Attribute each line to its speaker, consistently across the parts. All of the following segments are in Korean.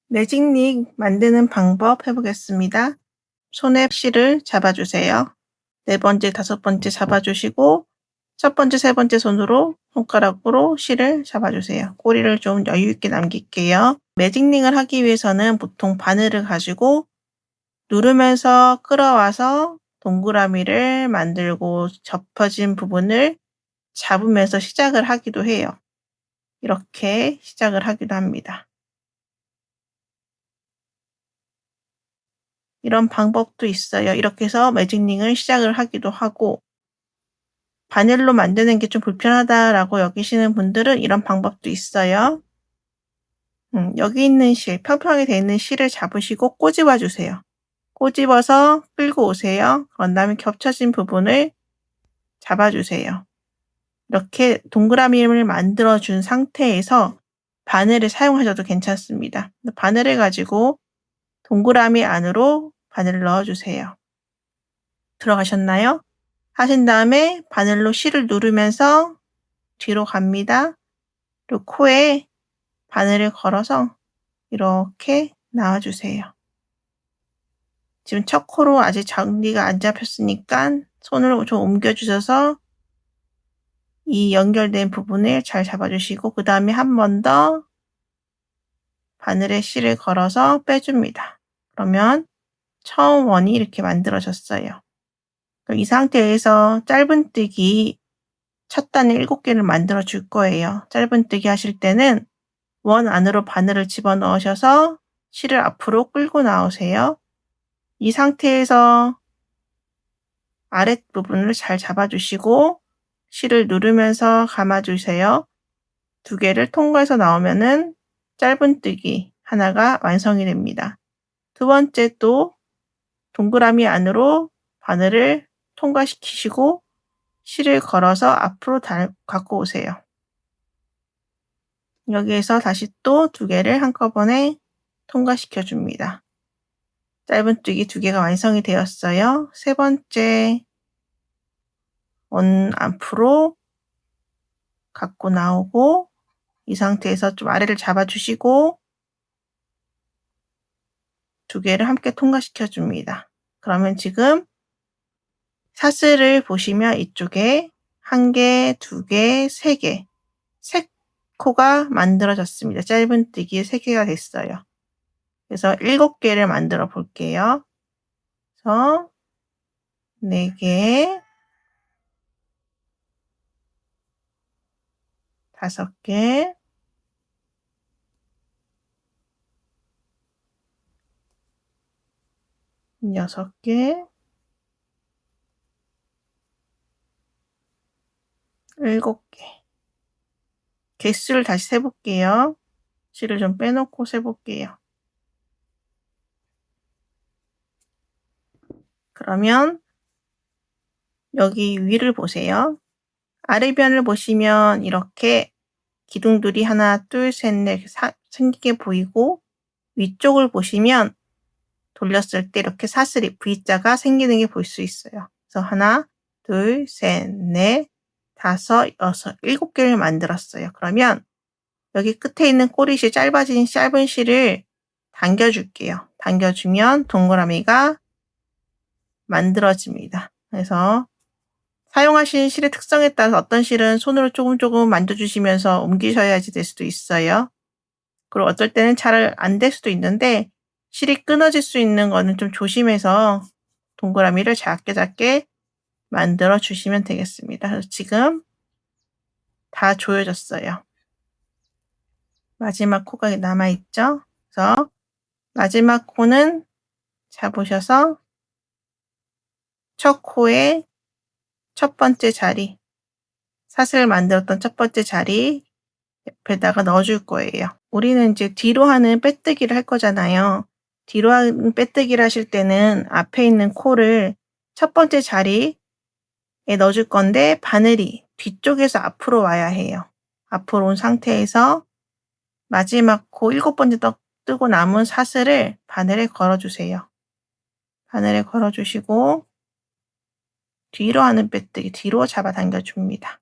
Speaker 1: 매직링 만드는 방법 해보겠습니다. 손에 실을 잡아주세요. 4번째, 5번째 잡아주시고 첫 번째, 세 번째 손으로 손가락으로 실을 잡아주세요. 꼬리를 좀 여유 있게 남길게요. 매직링을 하기 위해서는 보통 바늘을 가지고 누르면서 끌어와서 동그라미를 만들고 접혀진 부분을 잡으면서 시작을 하기도 해요. 이렇게 시작을 하기도 합니다. 이런 방법도 있어요. 이렇게 해서 매직링을 시작을 하기도 하고, 바늘로 만드는 게 좀 불편하다라고 여기시는 분들은 이런 방법도 있어요. 여기 있는 실, 평평하게 되어 있는 실을 잡으시고 꼬집어 주세요. 꼬집어서 끌고 오세요. 그런 다음에 겹쳐진 부분을 잡아주세요. 이렇게 동그라미를 만들어준 상태에서 바늘을 사용하셔도 괜찮습니다. 바늘을 가지고 동그라미 안으로 바늘을 넣어주세요. 들어가셨나요? 하신 다음에 바늘로 실을 누르면서 뒤로 갑니다. 그리고 코에 바늘을 걸어서 이렇게 나와주세요. 지금 첫 코로 아직 정리가 안 잡혔으니까 손을 좀 옮겨주셔서 이 연결된 부분을 잘 잡아주시고 그 다음에 한 번 더 바늘에 실을 걸어서 빼줍니다. 그러면 처음 원이 이렇게 만들어졌어요. 이 상태에서 짧은뜨기 첫 단에 7개를 만들어 줄 거예요. 짧은뜨기 하실 때는 원 안으로 바늘을 집어넣으셔서 실을 앞으로 끌고 나오세요. 이 상태에서 아랫부분을 잘 잡아주시고 실을 누르면서 감아주세요. 2개를 통과해서 나오면은 짧은뜨기 하나가 완성이 됩니다. 두 번째 또 동그라미 안으로 바늘을 통과시키시고 실을 걸어서 앞으로 갖고 오세요. 여기에서 다시 또 2개를 한꺼번에 통과시켜 줍니다. 짧은뜨기 2개가 완성이 되었어요. 세 번째 원 앞으로 갖고 나오고 이 상태에서 좀 아래를 잡아주시고 2개를 함께 통과시켜 줍니다. 그러면 지금 사슬을 보시면 이쪽에 1개, 2개, 3개, 3코가 만들어졌습니다. 짧은뜨기 3개가 됐어요. 그래서 7개를 만들어 볼게요. 그래서 4개, 5개, 6개, 7개. 개수를 다시 세볼게요. 실을 좀 빼놓고 세볼게요. 그러면 여기 위를 보세요. 아래변을 보시면 이렇게 기둥들이 하나, 둘, 셋, 넷 생기게 보이고 위쪽을 보시면 돌렸을 때 이렇게 사슬이 V자가 생기는 게 보일 수 있어요. 그래서 하나, 둘, 셋, 넷, 5, 6, 7개를 만들었어요. 그러면 여기 끝에 있는 꼬리실 짧은 실을 당겨줄게요. 당겨주면 동그라미가 만들어집니다. 그래서 사용하신 실의 특성에 따라서 어떤 실은 손으로 조금 만져주시면서 옮기셔야지 될 수도 있어요. 그리고 어떨 때는 잘 안 될 수도 있는데 실이 끊어질 수 있는 거는 좀 조심해서 동그라미를 작게 만들어 주시면 되겠습니다. 그래서 지금 다 조여졌어요. 마지막 코가 남아있죠? 그래서 마지막 코는 잡으셔서 첫 코의 첫 번째 자리, 사슬을 만들었던 첫 번째 자리 옆에다가 넣어줄 거예요. 우리는 이제 뒤로 하는 빼뜨기를 할 거잖아요. 뒤로 하는 빼뜨기를 하실 때는 앞에 있는 코를 첫 번째 자리에 넣어줄 건데 바늘이 뒤쪽에서 앞으로 와야 해요. 앞으로 온 상태에서 마지막 코 7번째 뜨고 남은 사슬을 바늘에 걸어주세요. 바늘에 걸어주시고 뒤로 하는 빼뜨기, 뒤로 잡아당겨줍니다.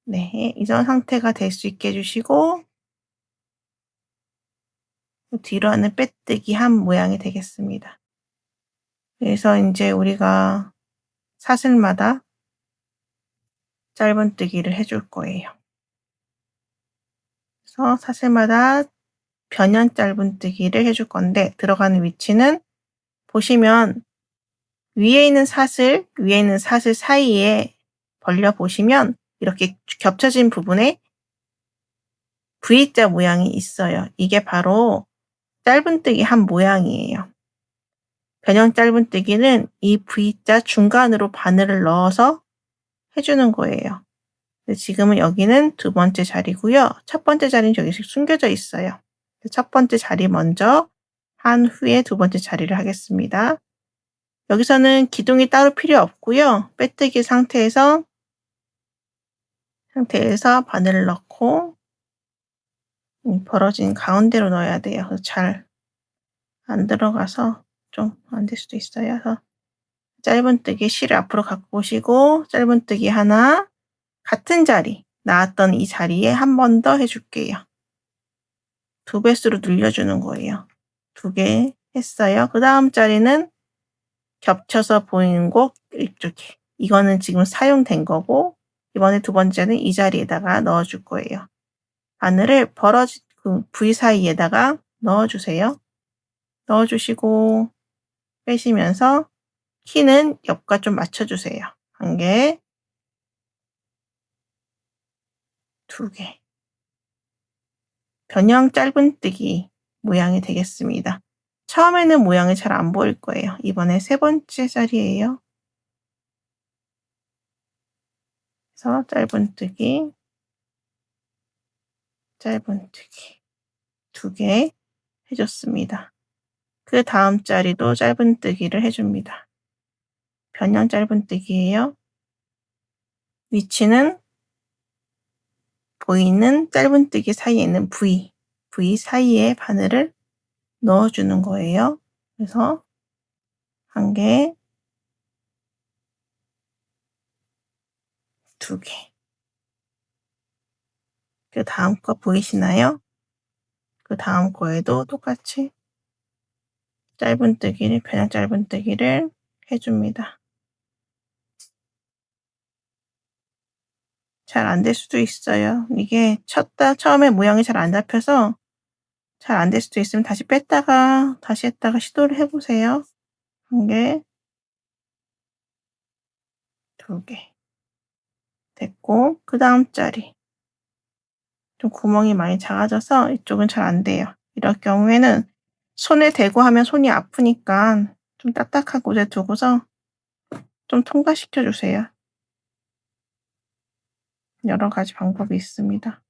Speaker 1: 네, 이런 상태가 될 수 있게 해주시고 뒤로 하는 빼뜨기 한 모양이 되겠습니다. 그래서 이제 우리가 사슬마다 짧은뜨기를 해줄 거예요. 그래서 사슬마다 변형 짧은뜨기를 해줄 건데 들어가는 위치는 보시면 위에 있는 사슬 사이에 벌려 보시면 이렇게 겹쳐진 부분에 V자 모양이 있어요. 이게 바로 짧은뜨기 한 모양이에요. 변형 짧은뜨기는 이 V자 중간으로 바늘을 넣어서 해주는 거예요. 지금은 여기는 두 번째 자리고요. 첫 번째 자리는 여기 숨겨져 있어요. 첫 번째 자리 먼저 한 후에 두 번째 자리를 하겠습니다. 여기서는 기둥이 따로 필요 없고요. 빼뜨기 상태에서 바늘을 넣고 벌어진 가운데로 넣어야 돼요. 잘 안 들어가서 좀 안 될 수도 있어요. 그래서 짧은뜨기 실을 앞으로 갖고 오시고 짧은뜨기 하나 같은 자리 나왔던 이 자리에 한 번 더 해줄게요. 2배수로 늘려주는 거예요. 2개 했어요. 그 다음 자리는 겹쳐서 보이는 곳 이쪽에 이거는 지금 사용된 거고 이번에 두 번째는 이 자리에다가 넣어줄 거예요. 바늘을 벌어진 그 V 사이에다가 넣어주세요. 넣어주시고 빼시면서 키는 옆과 좀 맞춰주세요. 1개, 2개. 변형 짧은뜨기 모양이 되겠습니다. 처음에는 모양이 잘 안 보일 거예요. 이번에 세 번째 자리예요. 그래서 짧은뜨기 2개 해줬습니다. 그 다음 자리도 짧은뜨기를 해줍니다. 변형 짧은뜨기예요. 위치는 보이는 짧은뜨기 사이에 있는 V 사이에 바늘을 넣어주는 거예요. 그래서 1개, 2개. 그 다음 거 보이시나요? 그 다음 거에도 똑같이 변형 짧은뜨기를 해줍니다. 잘 안 될 수도 있어요. 이게 처음에 모양이 잘 안 잡혀서 잘 안 될 수도 있으면 다시 뺐다가 다시 했다가 시도를 해보세요. 1개, 2개. 됐고 그 다음 자리 좀 구멍이 많이 작아져서 이쪽은 잘 안 돼요. 이럴 경우에는 손에 대고 하면 손이 아프니까 좀 딱딱한 곳에 두고서 좀 통과시켜 주세요. 여러 가지 방법이 있습니다.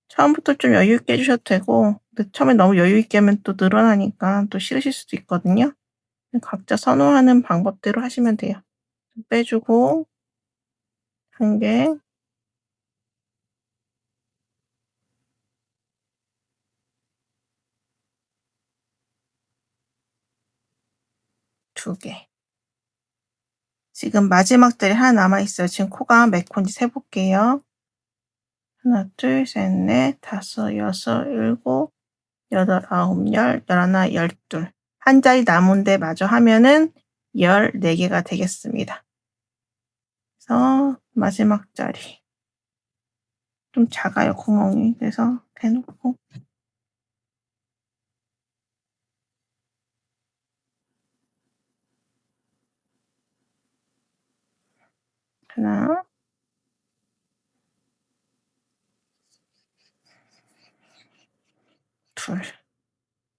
Speaker 1: 처음부터 좀 여유 있게 해주셔도 되고 근데 처음에 너무 여유 있게 하면 또 늘어나니까 또 싫으실 수도 있거든요. 각자 선호하는 방법대로 하시면 돼요. 빼주고 1개, 2개. 지금 마지막 자리 하나 남아있어요. 지금 코가 몇 코인지 세볼게요. 하나, 둘, 셋, 넷, 다섯, 여섯, 일곱, 여덟, 아홉, 열, 열하나, 열둘. 한 자리 남은데 마저 하면은 14개가 되겠습니다. 그래서 마지막 자리. 좀 작아요, 구멍이. 그래서 대놓고. 하나, 둘.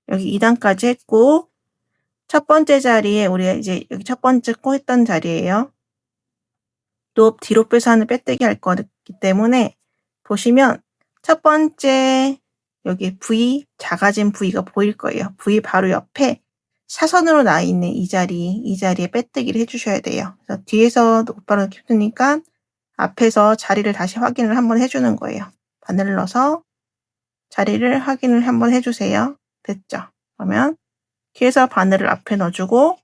Speaker 1: 여기 2단까지 했고, 첫 번째 자리에 우리가 이제 여기 첫 번째 코 했던 자리예요. 또 뒤로 빼서 하는 빼떼기 할 거기 때문에 보시면 첫 번째 여기 V, 작아진 V가 보일 거예요. V 바로 옆에 사선으로 나 있는 이 자리에 빼떼기를 해주셔야 돼요. 그래서 뒤에서 오빠가 힘드니까 앞에서 자리를 다시 확인을 한번 해주는 거예요. 바늘을 넣어서 자리를 확인을 한번 해주세요. 됐죠? 그러면 뒤에서 바늘을 앞에 넣어주고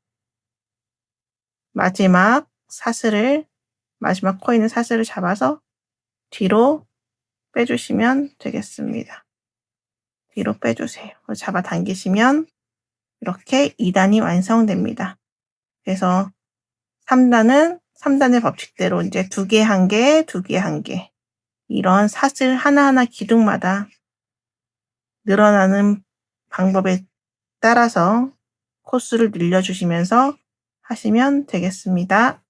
Speaker 1: 마지막 코에 있는 사슬을 잡아서 뒤로 빼주시면 되겠습니다. 뒤로 빼주세요. 잡아당기시면 이렇게 2단이 완성됩니다. 그래서 3단은 3단의 법칙대로 이제 2개, 1개, 2개, 1개 이런 사슬 하나하나 기둥마다 늘어나는 방법에 따라서 코스를 늘려주시면서 하시면 되겠습니다.